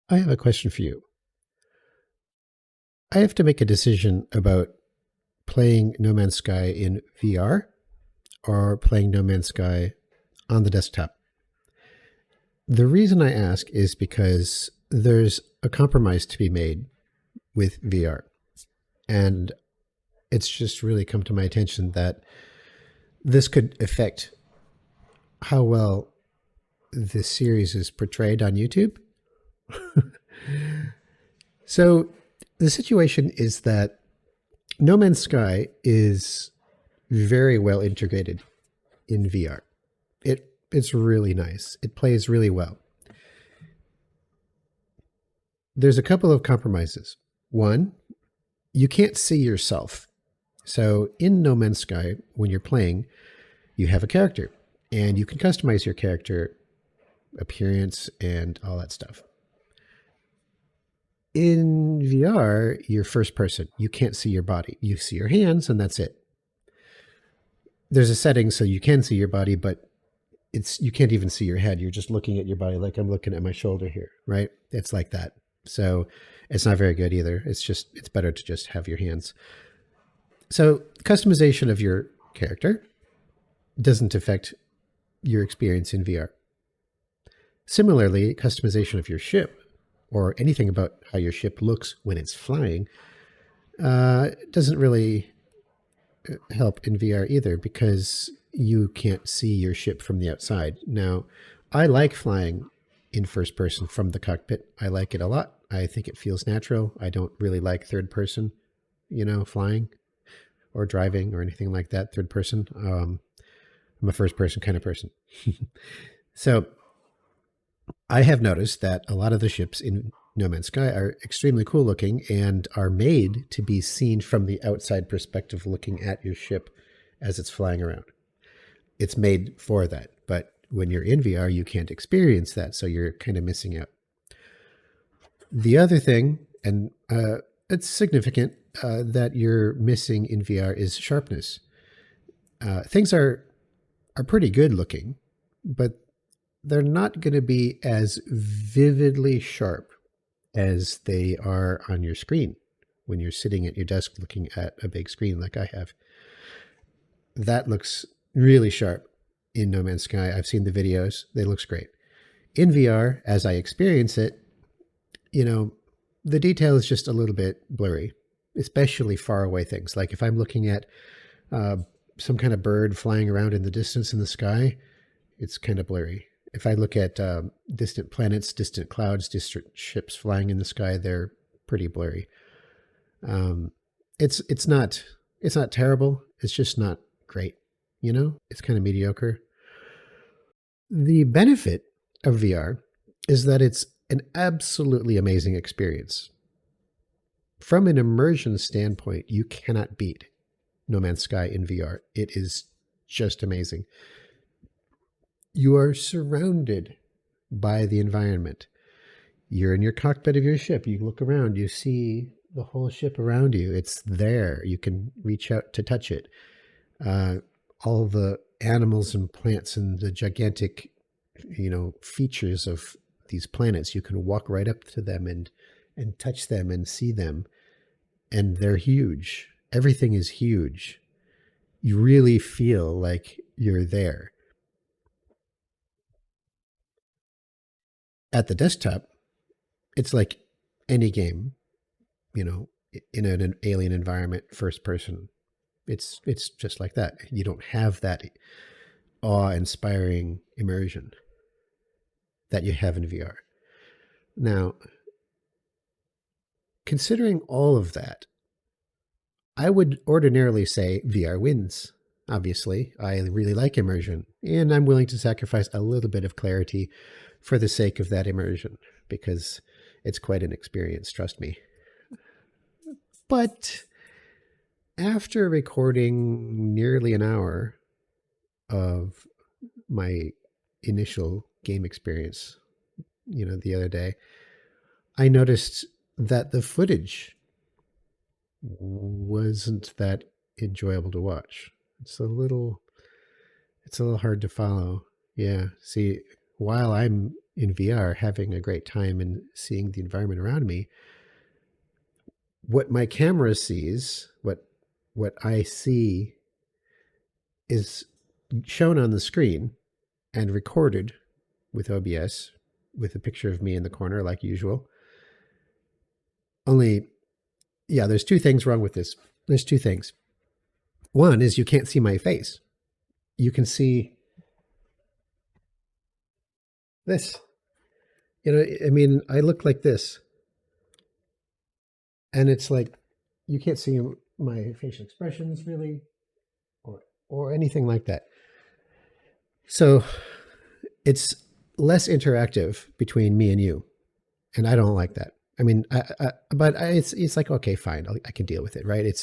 I have a question for you. I have to make a decision about playing No Man's Sky in VR or playing No Man's Sky on the desktop. The reason I ask is because there's a compromise to be made with VR. And it's just really come to my attention that this could affect how well this series is portrayed on YouTube. So the situation is that No Man's Sky is very well integrated in VR. It's really nice. It plays really well. There's a couple of compromises. One, you can't see yourself. So in No Man's Sky, when you're playing, you have a character and you can customize your character appearance and all that stuff. In VR, you're first person. You can't see your body. You see your hands and that's it. There's a setting so you can see your body, but you can't even see your head. You're just looking at your body like I'm looking at my shoulder here, right? It's like that. So it's not very good either. It's better to just have your hands. So customization of your character doesn't affect your experience in VR. Similarly, customization of your ship or anything about how your ship looks when it's flying doesn't really help in VR either because you can't see your ship from the outside. Now, I like flying in first person from the cockpit. I like it a lot. I think it feels natural. I don't really like third person, flying or driving or anything like that, third person. I'm a first person kind of person. So I have noticed that a lot of the ships in No Man's Sky are extremely cool looking and are made to be seen from the outside perspective, looking at your ship as it's flying around. It's made for that. But when you're in VR, you can't experience that. So you're kind of missing out. The other thing, and it's significant that you're missing in VR, is sharpness. Things are pretty good looking, but they're not going to be as vividly sharp as they are on your screen when you're sitting at your desk looking at a big screen like I have. That looks really sharp in No Man's Sky. I've seen the videos. They looks great. In VR, as I experience it, the detail is just a little bit blurry, especially far away things. Like if I'm looking at some kind of bird flying around in the distance in the sky, it's kind of blurry. If I look at distant planets, distant clouds, distant ships flying in the sky, they're pretty blurry. It's not terrible. It's just not great. It's kind of mediocre. The benefit of VR is that it's an absolutely amazing experience. From an immersion standpoint, you cannot beat No Man's Sky in VR. It is just amazing. You are surrounded by the environment. You're in your cockpit of your ship. You look around, you see the whole ship around you. It's there. You can reach out to touch it. All the animals and plants and the gigantic, features of these planets, you can walk right up to them and touch them and see them. And they're huge. Everything is huge. You really feel like you're there. At the desktop, it's like any game, in an alien environment, first person. It's just like that. You don't have that awe-inspiring immersion that you have in VR. Now, considering all of that, I would ordinarily say VR wins. Obviously, I really like immersion, and I'm willing to sacrifice a little bit of clarity for the sake of that immersion, because it's quite an experience, trust me. But after recording nearly an hour of my initial game experience, the other day, I noticed that the footage wasn't that enjoyable to watch. It's a little hard to follow. Yeah. See, while I'm in VR, having a great time and seeing the environment around me, what my camera sees, what I see is shown on the screen and recorded with OBS with a picture of me in the corner like usual. Only, yeah, there's two things wrong with this. There's two things. One is you can't see my face. You can see this. You know, I mean, I look like this. And it's like, you can't see my facial expressions really, or anything like that. So it's less interactive between me and you. And I don't like that. I mean, it's like, okay, fine. I can deal with it, right? It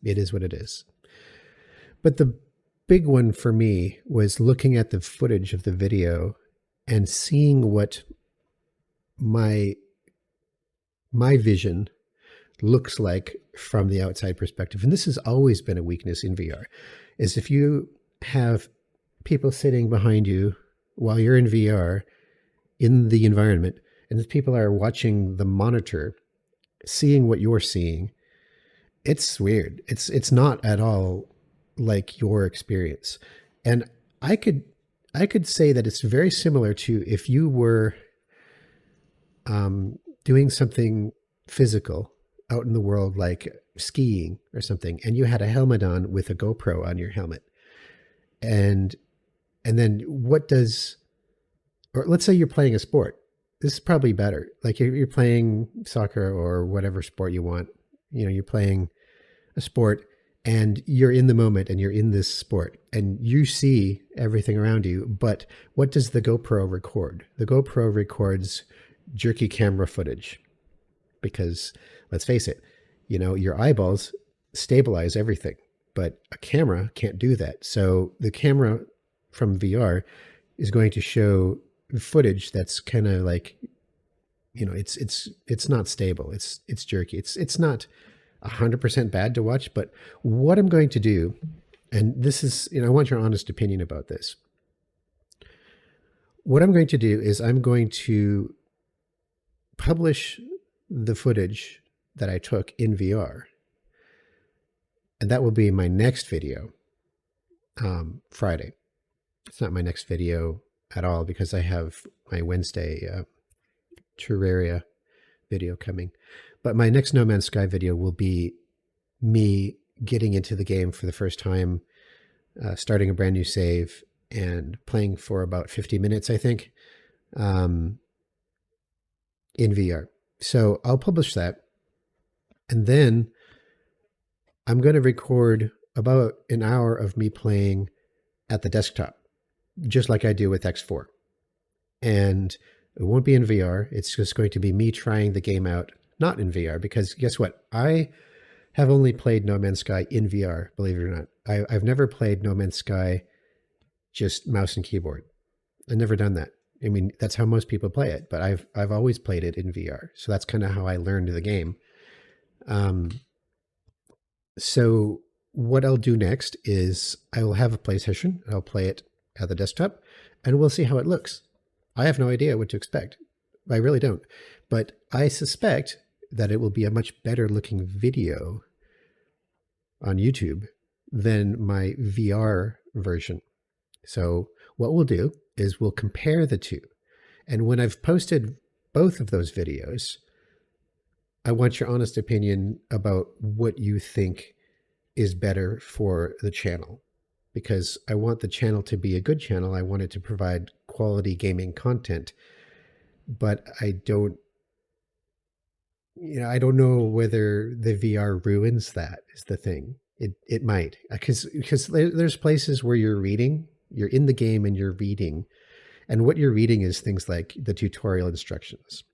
is what it is. But the big one for me was looking at the footage of the video and seeing what my vision looks like from the outside perspective. And this has always been a weakness in VR, is if you have people sitting behind you while you're in VR in the environment, and if people are watching the monitor, seeing what you're seeing, it's weird. It's not at all like your experience. And I could say that it's very similar to if you were doing something physical out in the world, like skiing or something, and you had a helmet on with a GoPro on your helmet. And then what does, or let's say you're playing a sport. This is probably better. Like you're playing soccer or whatever sport you want. You know, you're playing a sport and you're in the moment and you're in this sport and you see everything around you. But what does the GoPro record? The GoPro records jerky camera footage, because let's face it, you know, your eyeballs stabilize everything, but a camera can't do that. So the camera from VR is going to show footage that's kind of like, you know, it's not stable. It's jerky. It's not 100% bad to watch, but what I'm going to do, and this is, you know, I want your honest opinion about this. What I'm going to do is I'm going to publish the footage that I took in VR. And that will be my next video, Friday. It's not my next video at all because I have my Wednesday Terraria video coming. But my next No Man's Sky video will be me getting into the game for the first time, starting a brand new save and playing for about 50 minutes, I think, in VR. So I'll publish that. And then I'm going to record about an hour of me playing at the desktop, just like I do with X4. And it won't be in VR. It's just going to be me trying the game out, not in VR, because guess what? I have only played No Man's Sky in VR, believe it or not. I've never played No Man's Sky just mouse and keyboard. I've never done that. I mean, that's how most people play it, but I've always played it in VR. So that's kind of how I learned the game. So what I'll do next is I will have a play session. I'll play it at the desktop and we'll see how it looks. I have no idea what to expect. I really don't. But I suspect that it will be a much better looking video on YouTube than my VR version. So what we'll do is we'll compare the two. And when I've posted both of those videos, I want your honest opinion about what you think is better for the channel, because I want the channel to be a good channel. I want it to provide quality gaming content, but I don't know whether the VR ruins that is the thing. It might, because there's places where you're in the game and you're reading, and what you're reading is things like the tutorial instructions.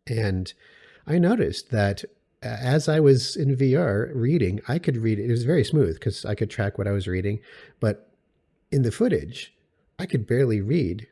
And I noticed that as I was in VR reading, I could read it. It was very smooth because I could track what I was reading, but in the footage, I could barely read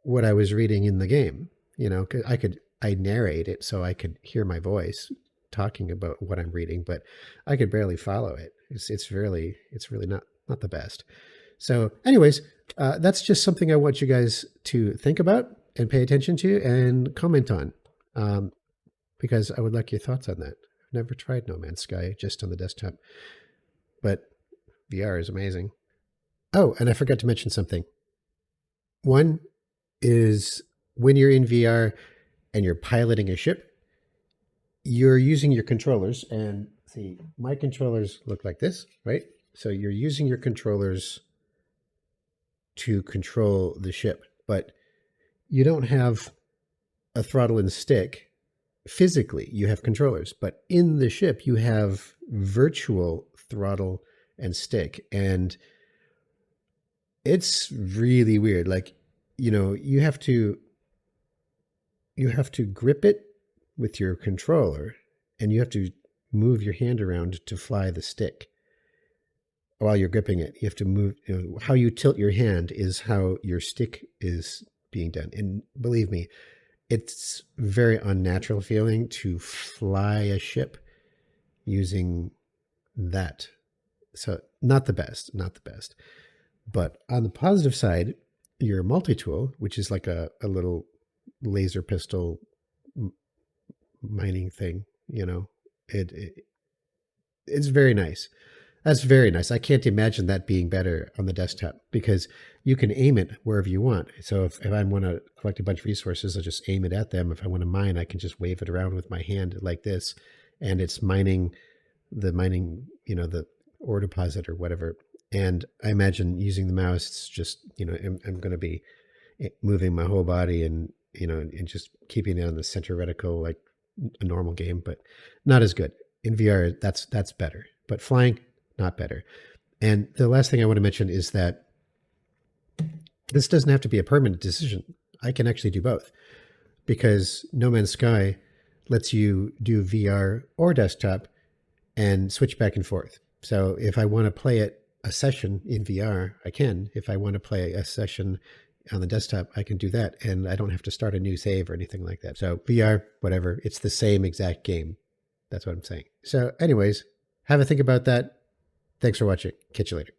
what I was reading in the game. You know, I narrate it so I could hear my voice talking about what I'm reading, but I could barely follow it. It's really not the best. So anyways, that's just something I want you guys to think about. and pay attention to and comment on, because I would like your thoughts on that. I've never tried No Man's Sky just on the desktop, but VR is amazing. Oh, and I forgot to mention something. One is when you're in VR and you're piloting a ship, you're using your controllers. And see, my controllers look like this, right? So you're using your controllers to control the ship, but you don't have a throttle and stick. Physically, you have controllers, but in the ship, you have virtual throttle and stick. And it's really weird. Like, you have to grip it with your controller, and you have to move your hand around to fly the stick while you're gripping it. You have to move, how you tilt your hand is how your stick is being done. And believe me, it's very unnatural feeling to fly a ship using that. So not the best. But on the positive side, your multi-tool, which is like a little laser pistol mining thing, it's very nice. That's very nice. I can't imagine that being better on the desktop because you can aim it wherever you want. So if I want to collect a bunch of resources, I'll just aim it at them. If I want to mine, I can just wave it around with my hand like this, and it's mining, the ore deposit or whatever. And I imagine using the mouse, it's just, I'm going to be moving my whole body and just keeping it on the center reticle like a normal game, but not as good. In VR, that's better. But flying, not better. And the last thing I want to mention is that this doesn't have to be a permanent decision. I can actually do both because No Man's Sky lets you do VR or desktop and switch back and forth. So if I want to play a session in VR, I can. If I want to play a session on the desktop, I can do that. And I don't have to start a new save or anything like that. So VR, whatever, it's the same exact game. That's what I'm saying. So anyways, have a think about that. Thanks for watching. Catch you later.